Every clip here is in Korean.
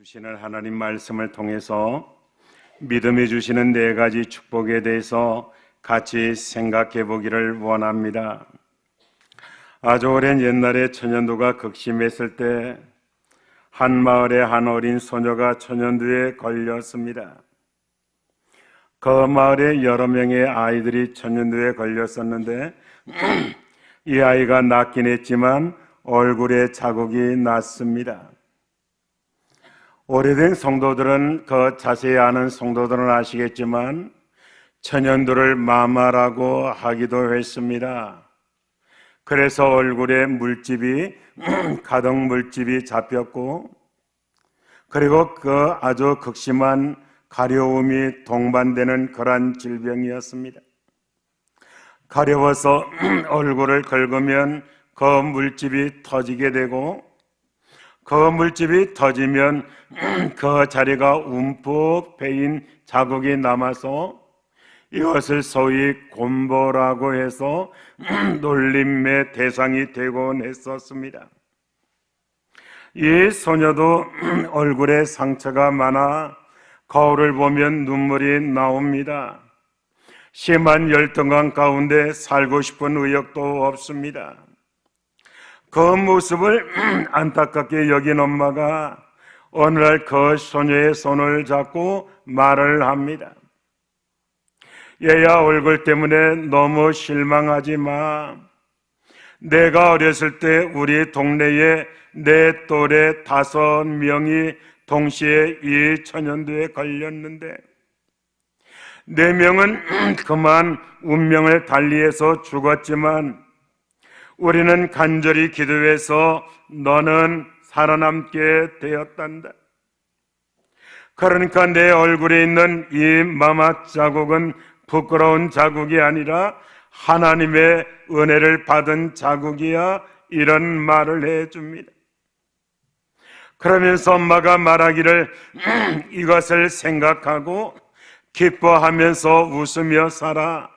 주시는 하나님 말씀을 통해서 믿음이 주시는 네 가지 축복에 대해서 같이 생각해 보기를 원합니다. 아주 오랜 옛날에 천연두가 극심했을 때 한 마을에 한 어린 소녀가 천연두에 걸렸습니다. 그 마을에 여러 명의 아이들이 천연두에 걸렸었는데 이 아이가 낫긴 했지만 얼굴에 자국이 났습니다. 오래된 성도들은, 자세히 아는 성도들은 아시겠지만 천연두를 마마라고 하기도 했습니다. 그래서 얼굴에 물집이 가득 물집이 잡혔고, 그리고 그 아주 극심한 가려움이 동반되는 그러한 질병이었습니다. 가려워서 얼굴을 긁으면 그 물집이 터지게 되고, 그 물집이 터지면 그 자리가 움푹 패인 자국이 남아서 이것을 소위 곰보라고 해서 놀림의 대상이 되곤 했었습니다. 이 소녀도 얼굴에 상처가 많아 거울을 보면 눈물이 나옵니다. 심한 열등감 가운데 살고 싶은 의욕도 없습니다. 그 모습을 안타깝게 여긴 엄마가 어느 날 그 소녀의 손을 잡고 말을 합니다. 얘야, 얼굴 때문에 너무 실망하지 마. 내가 어렸을 때 우리 동네에 내 또래 5명이 동시에 이 천연두에 걸렸는데 4명은 그만 운명을 달리해서 죽었지만 우리는 간절히 기도해서 너는 살아남게 되었단다. 그러니까 내 얼굴에 있는 이 마마 자국은 부끄러운 자국이 아니라 하나님의 은혜를 받은 자국이야, 이런 말을 해줍니다. 그러면서 엄마가 말하기를 이것을 생각하고 기뻐하면서 웃으며 살아.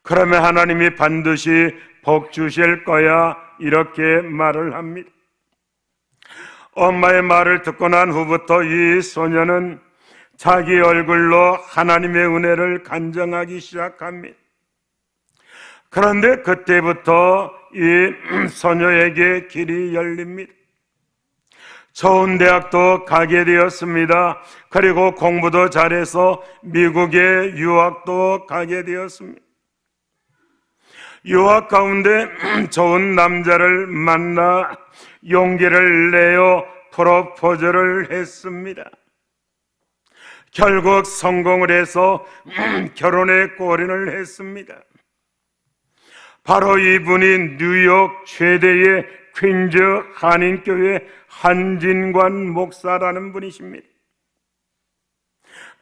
그러면 하나님이 반드시 복 주실 거야, 이렇게 말을 합니다. 엄마의 말을 듣고 난 후부터 이 소녀는 자기 얼굴로 하나님의 은혜를 간증하기 시작합니다. 그런데 그때부터 이 소녀에게 길이 열립니다. 좋은 대학도 가게 되었습니다. 그리고 공부도 잘해서 미국에 유학도 가게 되었습니다. 유학 가운데 좋은 남자를 만나 용기를 내어 프로포즈를 했습니다. 결국 성공을 해서 결혼에 골인을 했습니다. 바로 이분이 뉴욕 최대의 퀸즈 한인교회 한진관 목사라는 분이십니다.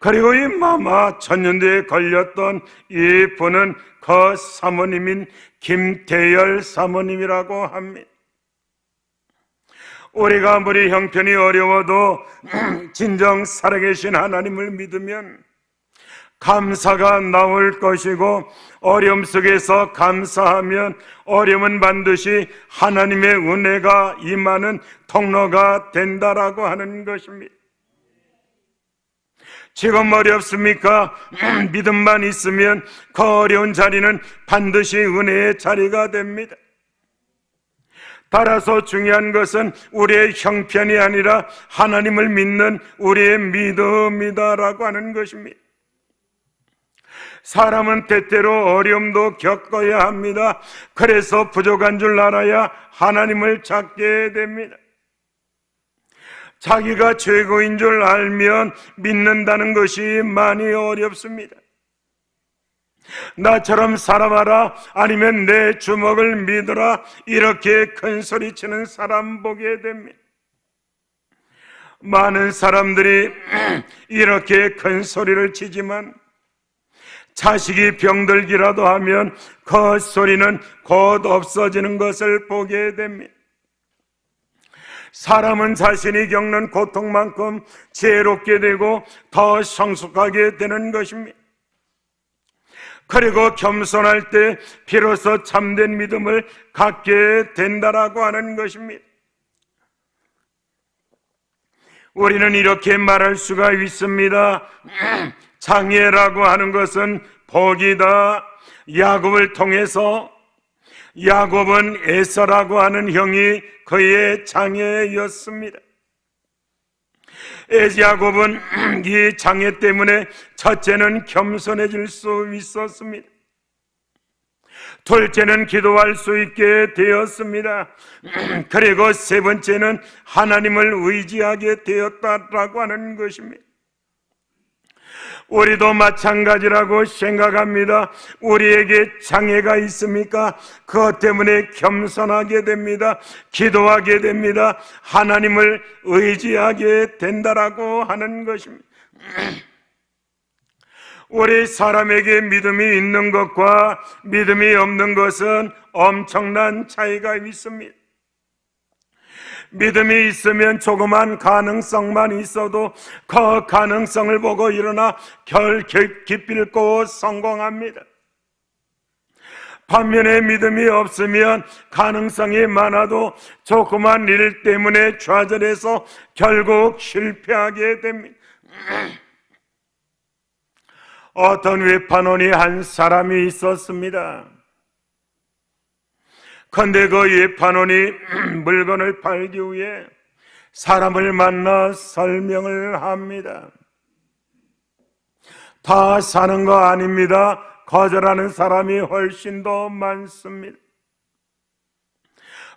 그리고 이 마마 천연두에 걸렸던 이 분은 그 사모님인 김대열 사모님이라고 합니다. 우리가 아무리 형편이 어려워도 진정 살아계신 하나님을 믿으면 감사가 나올 것이고, 어려움 속에서 감사하면 어려움은 반드시 하나님의 은혜가 임하는 통로가 된다라고 하는 것입니다. 지금 어렵습니까? 믿음만 있으면 그 어려운 자리는 반드시 은혜의 자리가 됩니다. 따라서 중요한 것은 우리의 형편이 아니라 하나님을 믿는 우리의 믿음이다라고 하는 것입니다. 사람은 때때로 어려움도 겪어야 합니다. 그래서 부족한 줄 알아야 하나님을 찾게 됩니다. 자기가 최고인 줄 알면 믿는다는 것이 많이 어렵습니다. 나처럼 살아봐라, 아니면 내 주먹을 믿어라, 이렇게 큰 소리치는 사람 보게 됩니다. 많은 사람들이 이렇게 큰 소리를 치지만 자식이 병들기라도 하면 그 소리는 곧 없어지는 것을 보게 됩니다. 사람은 자신이 겪는 고통만큼 지혜롭게 되고 더 성숙하게 되는 것입니다. 그리고 겸손할 때 비로소 참된 믿음을 갖게 된다라고 하는 것입니다. 우리는 이렇게 말할 수가 있습니다. 장애라고 하는 것은 복이다. 야곱을 통해서, 야곱은 에서라고 하는 형이 그의 장애였습니다. 야곱은 이 장애 때문에 첫째는 겸손해질 수 있었습니다. 둘째는 기도할 수 있게 되었습니다. 그리고 세 번째는 하나님을 의지하게 되었다라고 하는 것입니다. 우리도 마찬가지라고 생각합니다. 우리에게 장애가 있습니까? 그것 때문에 겸손하게 됩니다. 기도하게 됩니다. 하나님을 의지하게 된다라고 하는 것입니다. 우리 사람에게 믿음이 있는 것과 믿음이 없는 것은 엄청난 차이가 있습니다. 믿음이 있으면 조그만 가능성만 있어도 그 가능성을 보고 일어나 기필코 성공합니다. 반면에 믿음이 없으면 가능성이 많아도 조그만 일 때문에 좌절해서 결국 실패하게 됩니다. 어떤 외판원이 한 사람이 있었습니다. 그런데 그 외판원이 물건을 팔기 위해 사람을 만나 설명을 합니다. 다 사는 거 아닙니다. 거절하는 사람이 훨씬 더 많습니다.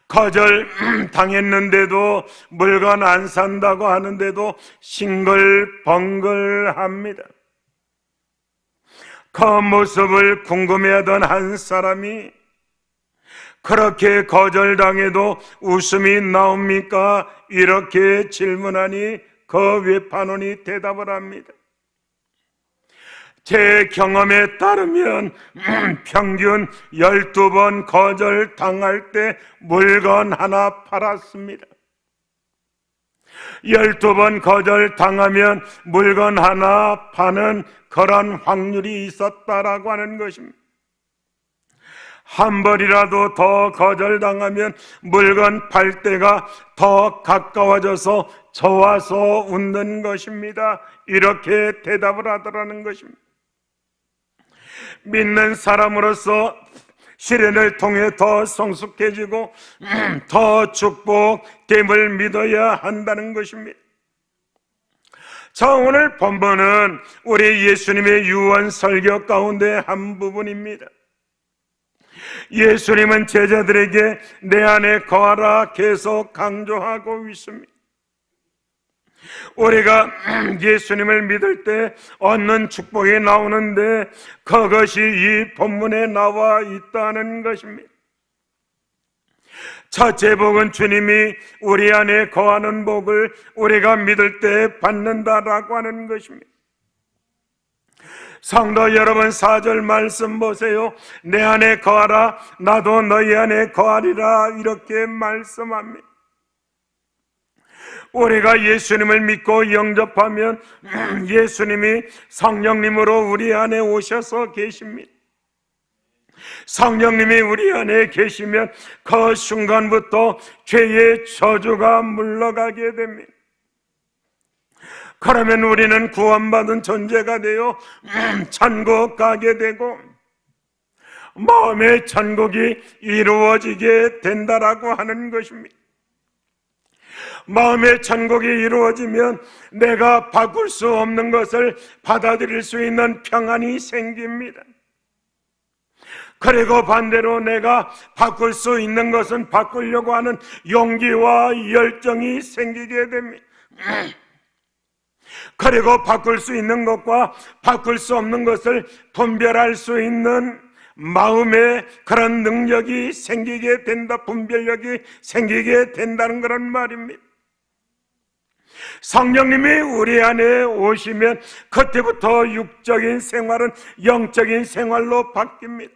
거절 당했는데도 물건 안 산다고 하는데도 싱글벙글합니다. 그 모습을 궁금해하던 한 사람이 그렇게 거절당해도 웃음이 나옵니까? 이렇게 질문하니 그 외판원이 대답을 합니다. 제 경험에 따르면 평균 12번 거절당할 때 물건 하나 팔았습니다. 12번 거절당하면 물건 하나 파는 그런 확률이 있었다라고 하는 것입니다. 한 번이라도 더 거절당하면 물건 팔 때가 더 가까워져서 좋아서 웃는 것입니다. 이렇게 대답을 하더라는 것입니다. 믿는 사람으로서 시련을 통해 더 성숙해지고 더 축복됨을 믿어야 한다는 것입니다. 자, 오늘 본문은 우리 예수님의 유언 설교 가운데 한 부분입니다. 예수님은 제자들에게 내 안에 거하라 계속 강조하고 있습니다. 우리가 예수님을 믿을 때 얻는 축복이 나오는데 그것이 이 본문에 나와 있다는 것입니다. 첫째 복은 주님이 우리 안에 거하는 복을 우리가 믿을 때 받는다라고 하는 것입니다. 성도 여러분, 4절 말씀 보세요. 내 안에 거하라 나도 너희 안에 거하리라 이렇게 말씀합니다. 우리가 예수님을 믿고 영접하면 예수님이 성령님으로 우리 안에 오셔서 계십니다. 성령님이 우리 안에 계시면 그 순간부터 죄의 저주가 물러가게 됩니다. 그러면 우리는 구원받은 존재가 되어 천국 가게 되고 마음의 천국이 이루어지게 된다라고 하는 것입니다. 마음의 천국이 이루어지면 내가 바꿀 수 없는 것을 받아들일 수 있는 평안이 생깁니다. 그리고 반대로 내가 바꿀 수 있는 것은 바꾸려고 하는 용기와 열정이 생기게 됩니다. 그리고 바꿀 수 있는 것과 바꿀 수 없는 것을 분별할 수 있는 마음의 그런 능력이 생기게 된다, 분별력이 생기게 된다는 그런 말입니다. 성령님이 우리 안에 오시면 그때부터 육적인 생활은 영적인 생활로 바뀝니다.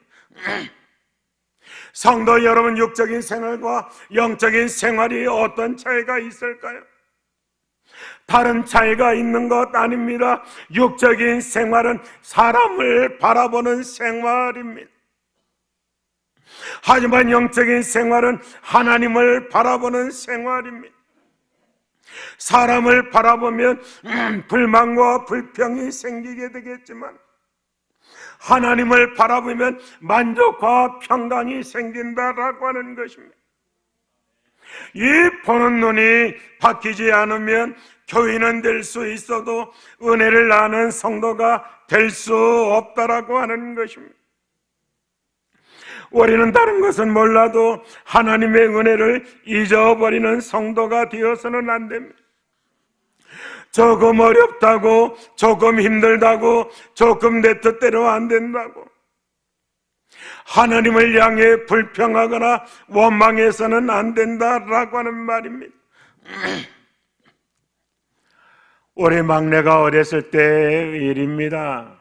성도 여러분, 육적인 생활과 영적인 생활이 어떤 차이가 있을까요? 다른 차이가 있는 것 아닙니다. 육적인 생활은 사람을 바라보는 생활입니다. 하지만 영적인 생활은 하나님을 바라보는 생활입니다. 사람을 바라보면 불만과 불평이 생기게 되겠지만 하나님을 바라보면 만족과 평강이 생긴다라고 하는 것입니다. 이 보는 눈이 바뀌지 않으면 교인은 될 수 있어도 은혜를 아는 성도가 될 수 없다라고 하는 것입니다. 우리는 다른 것은 몰라도 하나님의 은혜를 잊어버리는 성도가 되어서는 안 됩니다. 조금 어렵다고, 조금 힘들다고, 조금 내 뜻대로 안 된다고 하나님을 향해 불평하거나 원망해서는 안 된다라고 하는 말입니다. 우리 막내가 어렸을 때의 일입니다.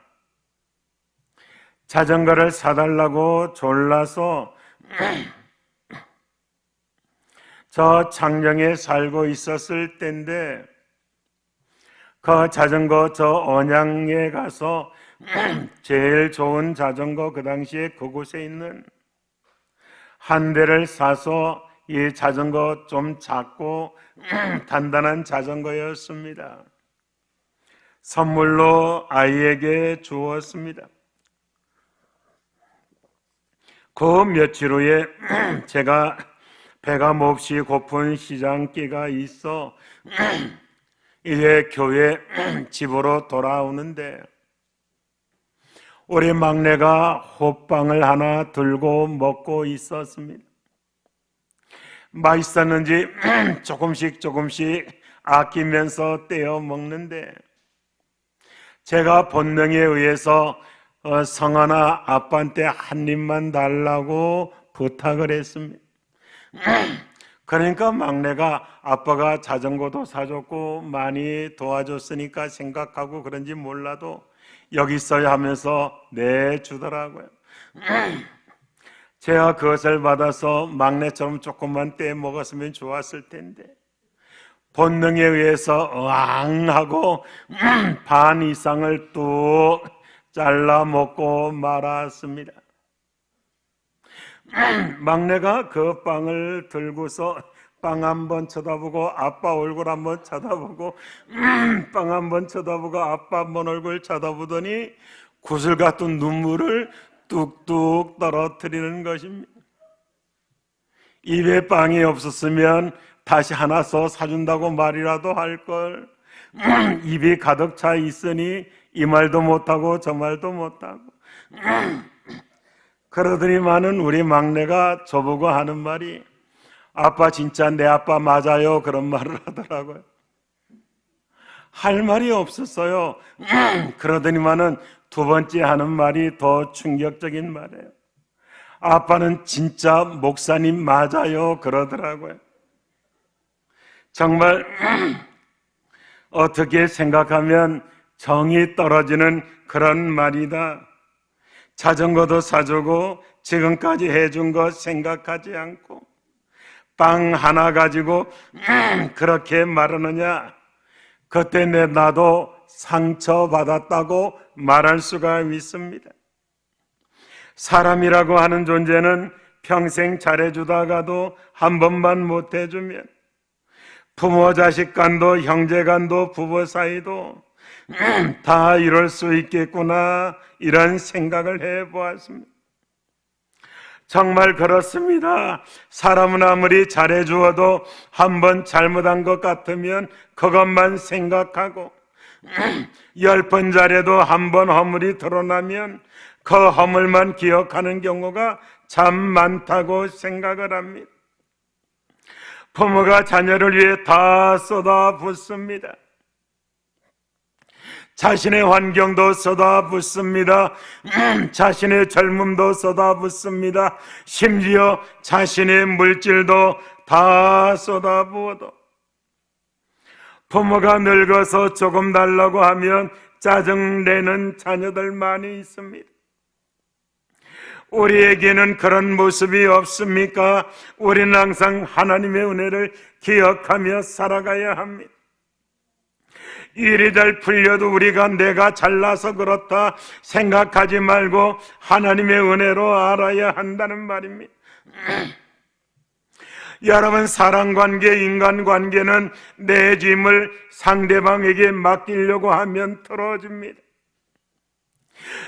자전거를 사달라고 졸라서 저 창녕에 살고 있었을 때인데 그 자전거 저 언양에 가서 제일 좋은 자전거 그 당시에 그곳에 있는 한 대를 사서 이 자전거 좀 작고 단단한 자전거였습니다. 선물로 아이에게 주었습니다. 그 며칠 후에 제가 배가 몹시 고픈 시장기가 있어 이제 교회 집으로 돌아오는데 우리 막내가 호빵을 하나 들고 먹고 있었습니다. 맛있었는지 조금씩 아끼면서 떼어 먹는데 제가 본능에 의해서 성아나 아빠한테 한 입만 달라고 부탁을 했습니다. 그러니까 막내가 아빠가 자전거도 사줬고 많이 도와줬으니까 생각하고 그런지 몰라도 여기 있어야 하면서 내주더라고요. 제가 그것을 받아서 막내처럼 조금만 떼 먹었으면 좋았을 텐데 본능에 의해서 으앙하고 반 이상을 뚝 잘라 먹고 말았습니다. 막내가 그 빵을 들고서 빵 한번 쳐다보고 아빠 얼굴 한번 쳐다보고 빵 한번 쳐다보고 아빠 한번 얼굴 쳐다보더니 구슬 같은 눈물을 뚝뚝 떨어뜨리는 것입니다. 입에 빵이 없었으면 다시 하나 더 사준다고 말이라도 할걸. 입이 가득 차 있으니 이 말도 못하고 저 말도 못하고 그러더니만은 우리 막내가 저보고 하는 말이 아빠 진짜 내 아빠 맞아요 그런 말을 하더라고요. 할 말이 없었어요. 그러더니만은 두 번째 하는 말이 더 충격적인 말이에요. 아빠는 진짜 목사님 맞아요 그러더라고요. 정말 어떻게 생각하면 정이 떨어지는 그런 말이다. 자전거도 사주고 지금까지 해준 것 생각하지 않고 빵 하나 가지고 그렇게 말하느냐. 그때 나도 상처받았다고 말할 수가 있습니다. 사람이라고 하는 존재는 평생 잘해주다가도 한 번만 못해주면 부모 자식 간도 형제 간도 부부 사이도 다 이럴 수 있겠구나 이런 생각을 해보았습니다. 정말 그렇습니다. 사람은 아무리 잘해주어도 한 번 잘못한 것 같으면 그것만 생각하고 10번 잘해도 한 번 허물이 드러나면 그 허물만 기억하는 경우가 참 많다고 생각을 합니다. 부모가 자녀를 위해 다 쏟아붓습니다. 자신의 환경도 쏟아붓습니다. 자신의 젊음도 쏟아붓습니다. 심지어 자신의 물질도 다 쏟아부어도 부모가 늙어서 조금 달라고 하면 짜증내는 자녀들 많이 있습니다. 우리에게는 그런 모습이 없습니까? 우리는 항상 하나님의 은혜를 기억하며 살아가야 합니다. 일이 잘 풀려도 우리가 내가 잘나서 그렇다 생각하지 말고 하나님의 은혜로 알아야 한다는 말입니다. 여러분, 사랑관계, 인간관계는 내 짐을 상대방에게 맡기려고 하면 틀어집니다.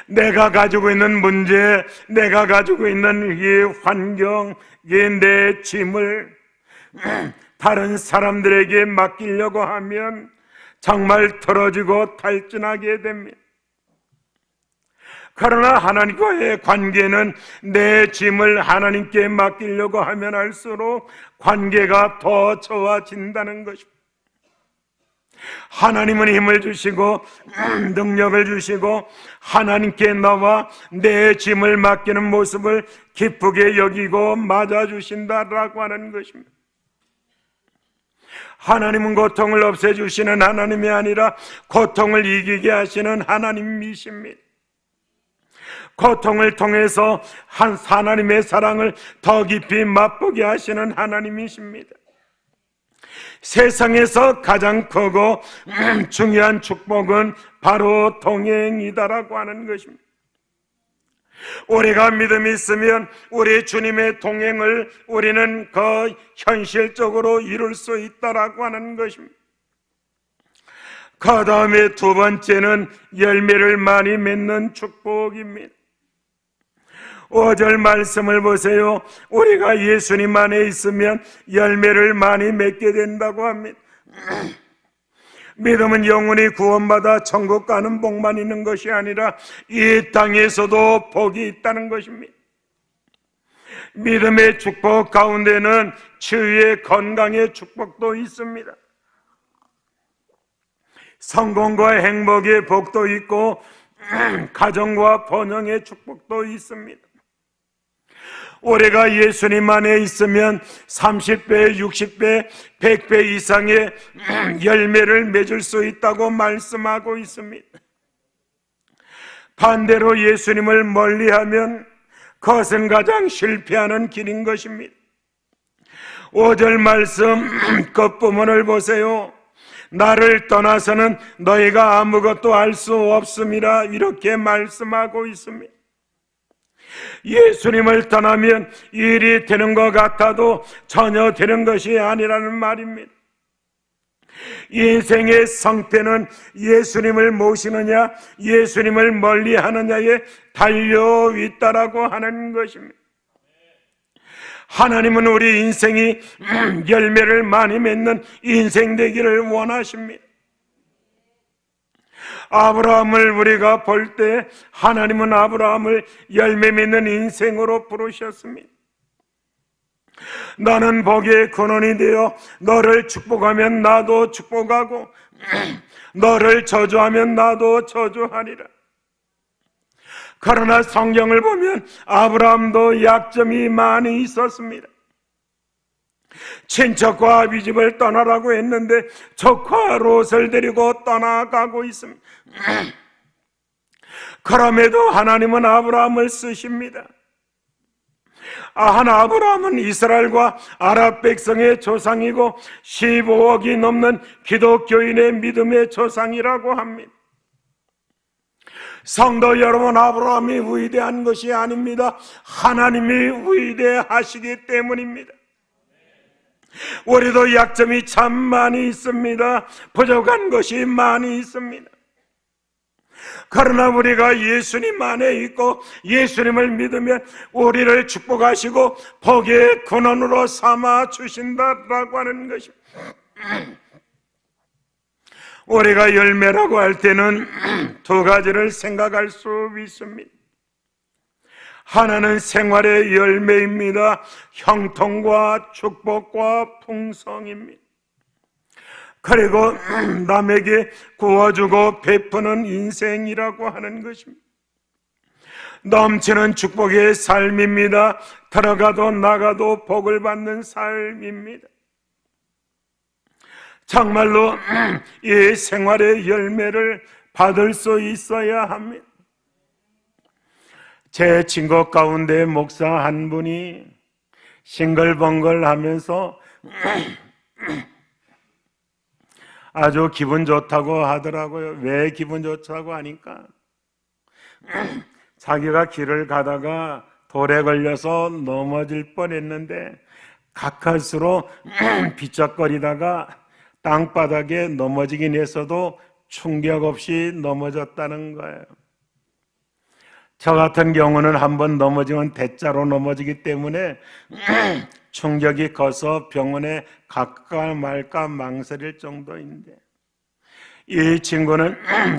내가 가지고 있는 문제, 내가 가지고 있는 이 환경, 내 짐을 다른 사람들에게 맡기려고 하면 정말 틀어지고 탈진하게 됩니다. 그러나 하나님과의 관계는 내 짐을 하나님께 맡기려고 하면 할수록 관계가 더 좋아진다는 것입니다. 하나님은 힘을 주시고 능력을 주시고 하나님께 나와 내 짐을 맡기는 모습을 기쁘게 여기고 맞아주신다라고 하는 것입니다. 하나님은 고통을 없애주시는 하나님이 아니라 고통을 이기게 하시는 하나님이십니다. 고통을 통해서 하나님의 사랑을 더 깊이 맛보게 하시는 하나님이십니다. 세상에서 가장 크고 중요한 축복은 바로 동행이다라고 하는 것입니다. 우리가 믿음이 있으면 우리 주님의 동행을 우리는 그 현실적으로 이룰 수 있다라고 하는 것입니다. 그 다음에 두 번째는 열매를 많이 맺는 축복입니다. 5절 말씀을 보세요. 우리가 예수님 안에 있으면 열매를 많이 맺게 된다고 합니다. 믿음은 영혼이 구원받아 천국 가는 복만 있는 것이 아니라 이 땅에서도 복이 있다는 것입니다. 믿음의 축복 가운데는 치유의 건강의 축복도 있습니다. 성공과 행복의 복도 있고 가정과 번영의 축복도 있습니다. 우리가 예수님 안에 있으면 30배, 60배, 100배 이상의 열매를 맺을 수 있다고 말씀하고 있습니다. 반대로 예수님을 멀리하면 그것은 가장 실패하는 길인 것입니다. 5절 말씀 끝부분을 보세요. 나를 떠나서는 너희가 아무것도 할 수 없음이라 이렇게 말씀하고 있습니다. 예수님을 떠나면 일이 되는 것 같아도 전혀 되는 것이 아니라는 말입니다. 인생의 성패는 예수님을 모시느냐 예수님을 멀리하느냐에 달려 있다라고 하는 것입니다. 하나님은 우리 인생이 열매를 많이 맺는 인생 되기를 원하십니다. 아브라함을 우리가 볼 때 하나님은 아브라함을 열매 맺는 인생으로 부르셨습니다. 나는 복의 근원이 되어 너를 축복하면 나도 축복하고 너를 저주하면 나도 저주하리라. 그러나 성경을 보면 아브라함도 약점이 많이 있었습니다. 친척과 아비집을 떠나라고 했는데 조카 롯을 데리고 떠나가고 있습니다. 그럼에도 하나님은 아브라함을 쓰십니다. 아브라함은 이스라엘과 아랍 백성의 조상이고 15억이 넘는 기독교인의 믿음의 조상이라고 합니다. 성도 여러분, 아브라함이 위대한 것이 아닙니다. 하나님이 위대하시기 때문입니다. 우리도 약점이 참 많이 있습니다. 부족한 것이 많이 있습니다. 그러나 우리가 예수님 안에 있고 예수님을 믿으면 우리를 축복하시고 복의 근원으로 삼아 주신다라고 하는 것입니다. 우리가 열매라고 할 때는 두 가지를 생각할 수 있습니다. 하나는 생활의 열매입니다. 형통과 축복과 풍성입니다. 그리고 남에게 구워주고 베푸는 인생이라고 하는 것입니다. 넘치는 축복의 삶입니다. 들어가도 나가도 복을 받는 삶입니다. 정말로 이 생활의 열매를 받을 수 있어야 합니다. 제 친구 가운데 목사 한 분이 싱글벙글 하면서 아주 기분 좋다고 하더라고요. 왜 기분 좋다고 하니까 자기가 길을 가다가 돌에 걸려서 넘어질 뻔했는데 가까스로 비쩍거리다가 땅바닥에 넘어지긴 했어도 충격 없이 넘어졌다는 거예요. 저 같은 경우는 한번 넘어지면 대자로 넘어지기 때문에 충격이 커서 병원에 갈까 말까 망설일 정도인데, 이 친구는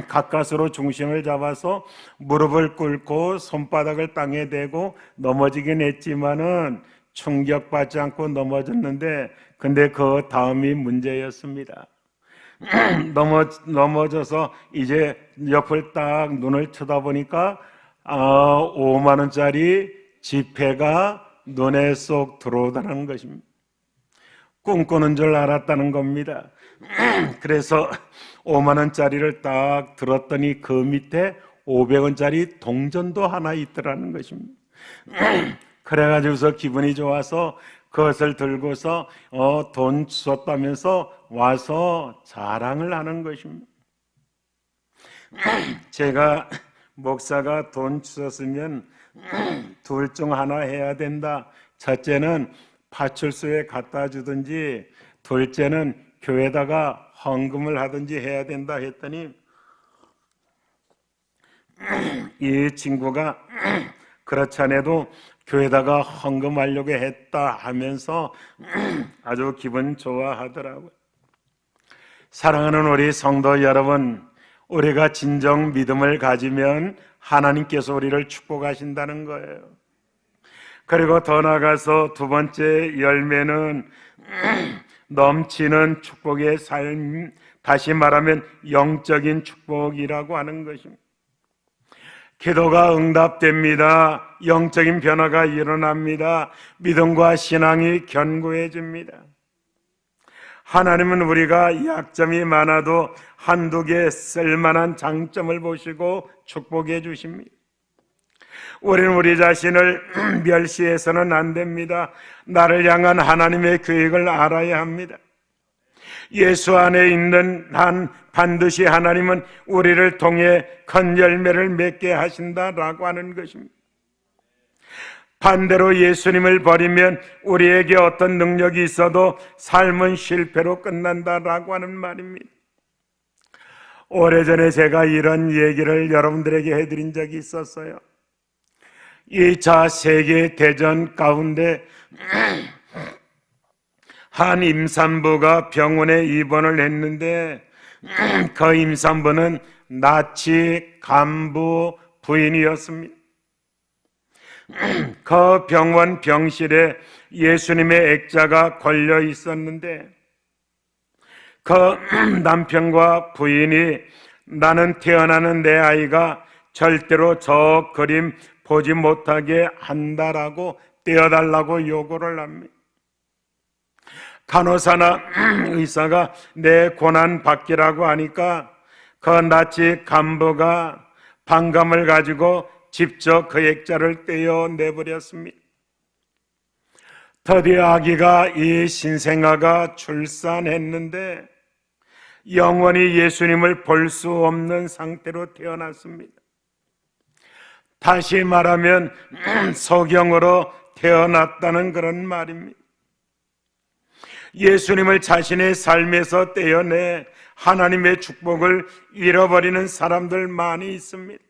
가까스로 중심을 잡아서 무릎을 꿇고 손바닥을 땅에 대고 넘어지긴 했지만은 충격받지 않고 넘어졌는데, 근데 그 다음이 문제였습니다. 넘어져서 이제 옆을 딱 눈을 쳐다보니까 5만 원짜리 지폐가 눈에 쏙 들어오다는 것입니다. 꿈꾸는 줄 알았다는 겁니다. 그래서 5만 원짜리를 딱 들었더니 그 밑에 500원짜리 동전도 하나 있더라는 것입니다. 그래가지고서 기분이 좋아서 그것을 들고서 돈 주었다면서 와서 자랑을 하는 것입니다. 제가 목사가 돈 주었으면 둘 중 하나 해야 된다. 첫째는 파출소에 갖다 주든지, 둘째는 교회에다가 헌금을 하든지 해야 된다 했더니 이 친구가 그렇지 않아도 교회에다가 헌금하려고 했다 하면서 아주 기분 좋아하더라고요. 사랑하는 우리 성도 여러분, 우리가 진정 믿음을 가지면 하나님께서 우리를 축복하신다는 거예요. 그리고 더 나아가서 두 번째 열매는 넘치는 축복의 삶, 다시 말하면 영적인 축복이라고 하는 것입니다. 기도가 응답됩니다. 영적인 변화가 일어납니다. 믿음과 신앙이 견고해집니다. 하나님은 우리가 약점이 많아도 한두 개 쓸만한 장점을 보시고 축복해 주십니다. 우리는 우리 자신을 멸시해서는 안 됩니다. 나를 향한 하나님의 계획을 알아야 합니다. 예수 안에 있는 한 반드시 하나님은 우리를 통해 큰 열매를 맺게 하신다라고 하는 것입니다. 반대로 예수님을 버리면 우리에게 어떤 능력이 있어도 삶은 실패로 끝난다라고 하는 말입니다. 오래전에 제가 이런 얘기를 여러분들에게 해드린 적이 있었어요. 2차 세계대전 가운데 한 임산부가 병원에 입원을 했는데 그 임산부는 나치 간부 부인이었습니다. 그 병원 병실에 예수님의 액자가 걸려 있었는데 그 남편과 부인이 나는 태어나는 내 아이가 절대로 저 그림 보지 못하게 한다라고 떼어달라고 요구를 합니다. 간호사나 의사가 내 고난 받기라고 하니까 그 나치 간부가 반감을 가지고 직접 그 액자를 떼어내버렸습니다. 드디어 아기가 이 신생아가 출산했는데 영원히 예수님을 볼 수 없는 상태로 태어났습니다. 다시 말하면 소경으로 태어났다는 그런 말입니다. 예수님을 자신의 삶에서 떼어내 하나님의 축복을 잃어버리는 사람들 많이 있습니다.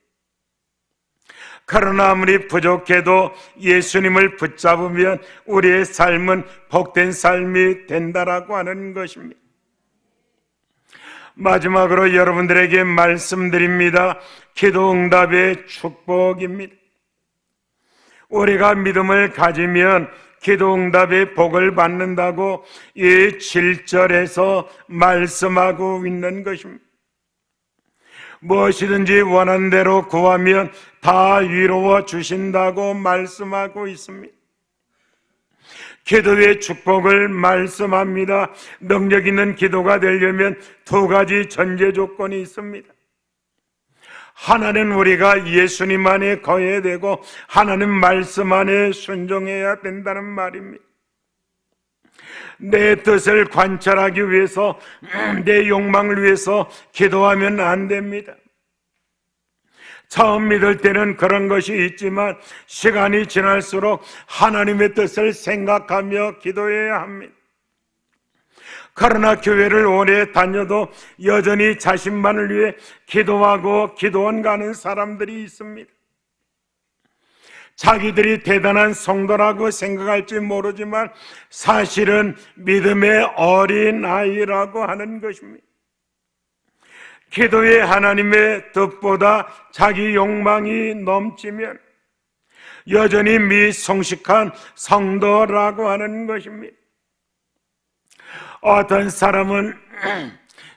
그러나 아무리 부족해도 예수님을 붙잡으면 우리의 삶은 복된 삶이 된다라고 하는 것입니다. 마지막으로 여러분들에게 말씀드립니다. 기도 응답의 축복입니다. 우리가 믿음을 가지면 기도 응답의 복을 받는다고 이 7절에서 말씀하고 있는 것입니다. 무엇이든지 원하는 대로 구하면 다 이루어 주신다고 말씀하고 있습니다. 기도의 축복을 말씀합니다. 능력 있는 기도가 되려면 두 가지 전제 조건이 있습니다. 하나는 우리가 예수님 안에 거해야 되고 하나님 말씀 안에 순종해야 된다는 말입니다. 내 뜻을 관찰하기 위해서 내 욕망을 위해서 기도하면 안 됩니다. 처음 믿을 때는 그런 것이 있지만 시간이 지날수록 하나님의 뜻을 생각하며 기도해야 합니다. 그러나 교회를 오래 다녀도 여전히 자신만을 위해 기도하고 기도원 가는 사람들이 있습니다. 자기들이 대단한 성도라고 생각할지 모르지만 사실은 믿음의 어린아이라고 하는 것입니다. 기도에 하나님의 뜻보다 자기 욕망이 넘치면 여전히 미성숙한 성도라고 하는 것입니다. 어떤 사람은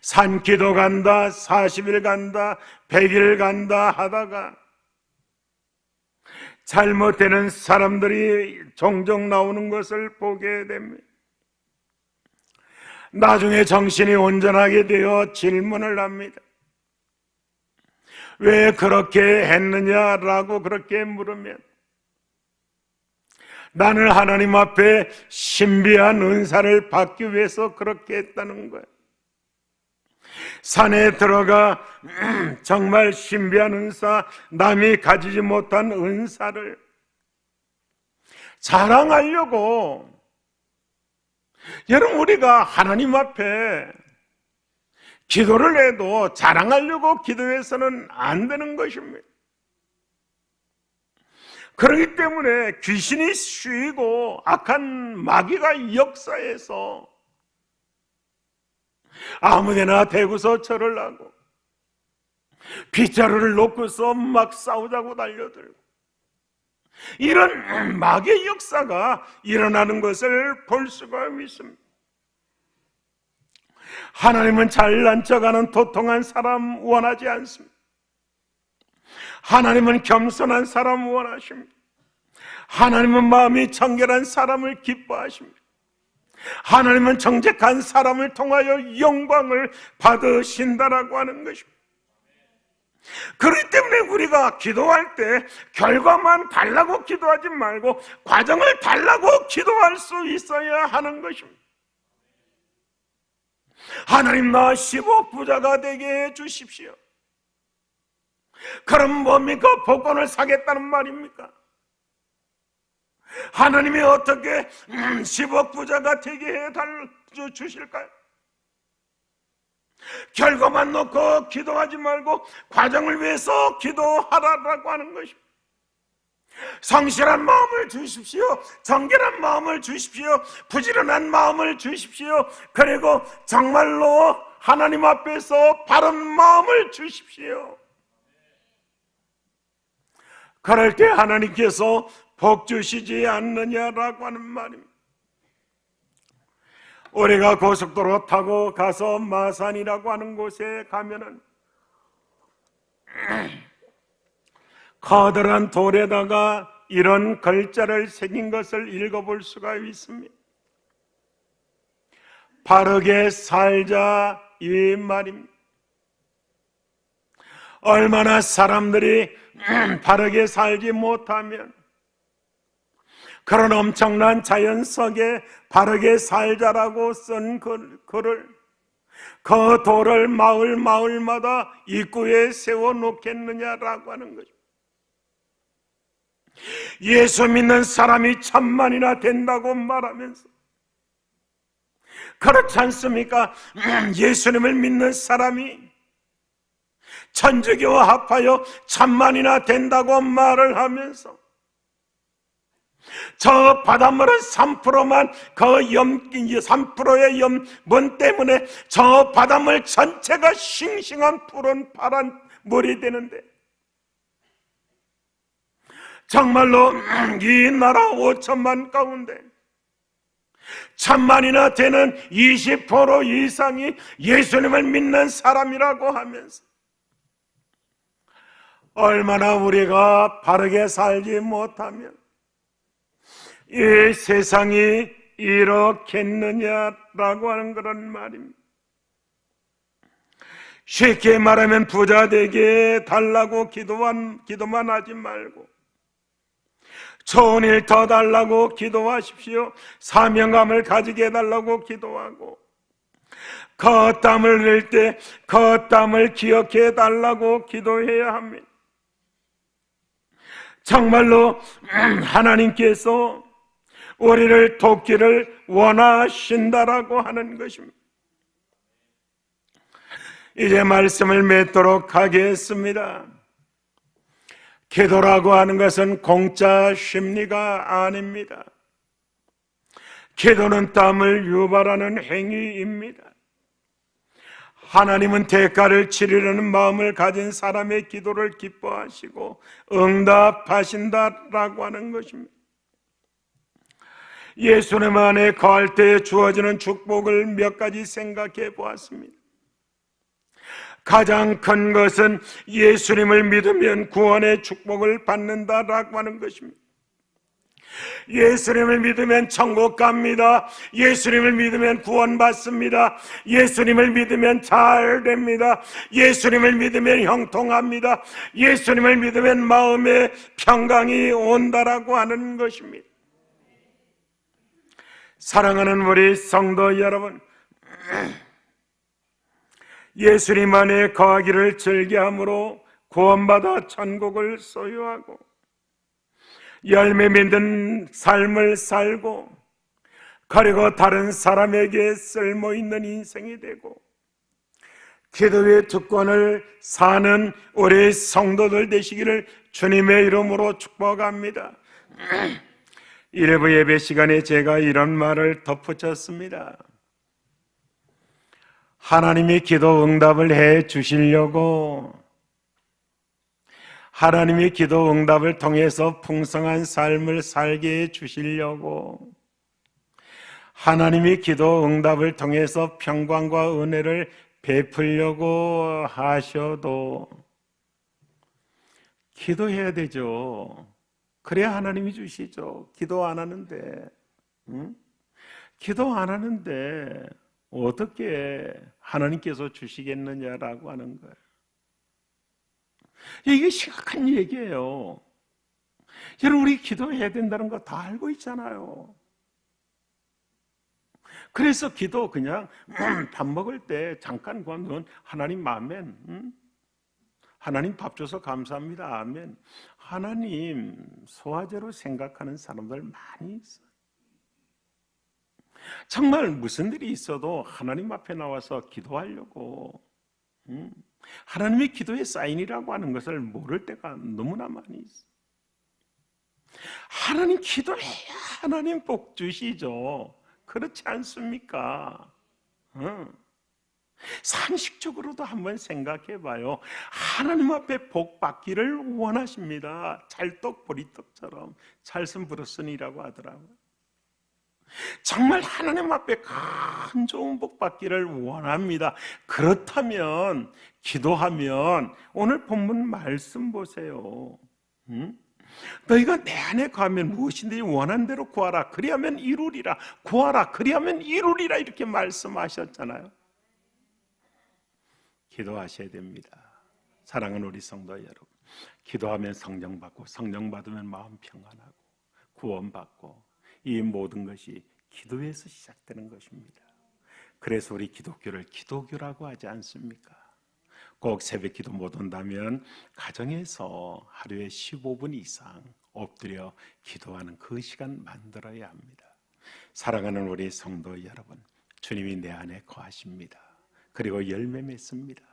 산기도 간다, 40일 간다, 100일 간다 하다가 잘못되는 사람들이 종종 나오는 것을 보게 됩니다. 나중에 정신이 온전하게 되어 질문을 합니다. 왜 그렇게 했느냐라고 그렇게 물으면 나는 하나님 앞에 신비한 은사를 받기 위해서 그렇게 했다는 거예요. 산에 들어가 정말 신비한 은사, 남이 가지지 못한 은사를 자랑하려고. 여러분, 우리가 하나님 앞에 기도를 해도 자랑하려고 기도해서는 안 되는 것입니다. 그렇기 때문에 귀신이 쉬고 악한 마귀가 역사해서 아무데나 대고서 절을 하고 빗자루를 놓고서 막 싸우자고 달려들고 이런 마귀의 역사가 일어나는 것을 볼 수가 있습니다. 하나님은 잘난 척하는 도통한 사람 원하지 않습니다. 하나님은 겸손한 사람 원하십니다. 하나님은 마음이 청결한 사람을 기뻐하십니다. 하나님은 정직한 사람을 통하여 영광을 받으신다라고 하는 것입니다. 그렇기 때문에 우리가 기도할 때 결과만 달라고 기도하지 말고 과정을 달라고 기도할 수 있어야 하는 것입니다. 하나님, 나 10억 부자가 되게 해 주십시오. 그럼 뭡니까? 복권을 사겠다는 말입니까? 하나님이 어떻게 10억 부자가 되게 해 주실까요? 결과만 놓고 기도하지 말고 과정을 위해서 기도하라고 하는 것입니다. 성실한 마음을 주십시오. 정결한 마음을 주십시오. 부지런한 마음을 주십시오. 그리고 정말로 하나님 앞에서 바른 마음을 주십시오. 그럴 때 하나님께서 복 주시지 않느냐라고 하는 말입니다. 우리가 고속도로 타고 가서 마산이라고 하는 곳에 가면은 커다란 돌에다가 이런 글자를 새긴 것을 읽어볼 수가 있습니다. 바르게 살자, 이 말입니다. 얼마나 사람들이 바르게 살지 못하면 그런 엄청난 자연 속에 바르게 살자라고 쓴 글을 그 돌을 마을마다 입구에 세워놓겠느냐라고 하는 거죠. 예수 믿는 사람이 천만이나 된다고 말하면서 그렇지 않습니까? 예수님을 믿는 사람이 천주교와 합하여 천만이나 된다고 말을 하면서 저 바닷물은 3%만 그 3%의 염분 때문에 저 바닷물 전체가 싱싱한 푸른 파란 물이 되는데 정말로 이 나라 5천만 가운데 천만이나 되는 20% 이상이 예수님을 믿는 사람이라고 하면서 얼마나 우리가 바르게 살지 못하면 이 세상이 이렇겠느냐라고 하는 그런 말입니다. 쉽게 말하면 부자 되게 달라고 기도만 하지 말고 좋은 일 더 달라고 기도하십시오. 사명감을 가지게 해달라고 기도하고 그 땀을 흘릴 때 그 땀을 기억해 달라고 기도해야 합니다. 정말로 하나님께서 우리를 돕기를 원하신다라고 하는 것입니다. 이제 말씀을 맺도록 하겠습니다. 기도라고 하는 것은 공짜 심리가 아닙니다. 기도는 땀을 유발하는 행위입니다. 하나님은 대가를 치르려는 마음을 가진 사람의 기도를 기뻐하시고 응답하신다라고 하는 것입니다. 예수님 안에 거할 때 주어지는 축복을 몇 가지 생각해 보았습니다. 가장 큰 것은 예수님을 믿으면 구원의 축복을 받는다라고 하는 것입니다. 예수님을 믿으면 천국 갑니다. 예수님을 믿으면 구원받습니다. 예수님을 믿으면 잘 됩니다. 예수님을 믿으면 형통합니다. 예수님을 믿으면 마음의 평강이 온다라고 하는 것입니다. 사랑하는 우리 성도 여러분, 예수님 안에 거하기를 즐겨함으로 구원받아 천국을 소유하고 열매 맺는 삶을 살고 그리고 다른 사람에게 쓸모있는 인생이 되고 기도의 특권을 사는 우리 성도들 되시기를 주님의 이름으로 축복합니다. 일부 예배 시간에 제가 이런 말을 덧붙였습니다. 하나님이 기도 응답을 해 주시려고, 하나님이 기도 응답을 통해서 풍성한 삶을 살게 해 주시려고, 하나님이 기도 응답을 통해서 평강과 은혜를 베풀려고 하셔도 기도해야 되죠. 그래야 하나님이 주시죠. 기도 안 하는데, 기도 안 하는데 어떻게 하나님께서 주시겠느냐라고 하는 거예요. 이게 심각한 얘기예요. 여러분, 우리 기도해야 된다는 거 다 알고 있잖아요. 그래서 기도 그냥 밥 먹을 때 잠깐 구하면 하나님 아멘, 하나님 밥 줘서 감사합니다 아멘. 하나님 소화제로 생각하는 사람들 많이 있어요. 정말 무슨 일이 있어도 하나님 앞에 나와서 기도하려고, 하나님의 기도의 사인이라고 하는 것을 모를 때가 너무나 많이 있어요. 하나님 기도해야 하나님 복 주시죠. 그렇지 않습니까? 상식적으로도 한번 생각해 봐요. 하나님 앞에 복 받기를 원하십니다. 찰떡 보리떡처럼 찰슨 부르스니라고 하더라고요. 정말 하나님 앞에 큰 좋은 복 받기를 원합니다. 그렇다면 기도하면 오늘 본문 말씀 보세요. 너희가 내 안에 거하면 무엇인지 원하는 대로 구하라. 그리하면 이루리라. 구하라. 그리하면 이루리라. 이렇게 말씀하셨잖아요. 기도하셔야 됩니다. 사랑하는 우리 성도 여러분, 기도하면 성령 받고, 성령 받으면 마음 평안하고, 구원받고, 이 모든 것이 기도에서 시작되는 것입니다. 그래서 우리 기독교를 기도교라고 하지 않습니까? 꼭 새벽 기도 못 온다면 가정에서 하루에 15분 이상 엎드려 기도하는 그 시간 만들어야 합니다. 사랑하는 우리 성도 여러분, 주님이 내 안에 거하십니다. 그리고 열매 맺습니다.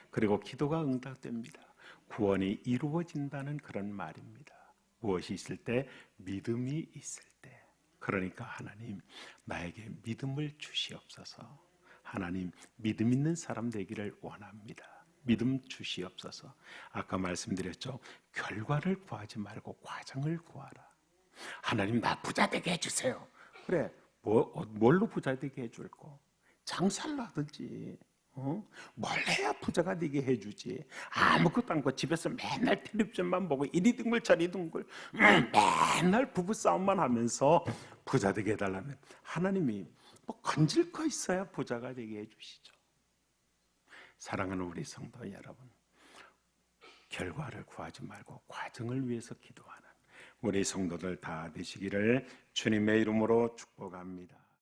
그리고 기도가 응답됩니다. 구원이 이루어진다는 그런 말입니다. 무엇이 있을 때? 믿음이 있을 때. 그러니까 하나님, 나에게 믿음을 주시옵소서. 하나님, 믿음 있는 사람 되기를 원합니다. 믿음 주시옵소서. 아까 말씀드렸죠. 결과를 구하지 말고 과정을 구하라. 하나님, 나 부자 되게 해주세요. 그래, 뭘로 부자 되게 해줄 거? 장사를 하든지, 뭘 해야 부자가 되게 해주지. 아무것도 않고 집에서 맨날 텔레비전만 보고 이리 둥글 저리 둥글 맨날 부부싸움만 하면서 부자 되게 해달라면 하나님이 뭐 건질 거 있어야 부자가 되게 해주시죠. 사랑하는 우리 성도 여러분, 결과를 구하지 말고 과정을 위해서 기도하는 우리 성도들 다 되시기를 주님의 이름으로 축복합니다.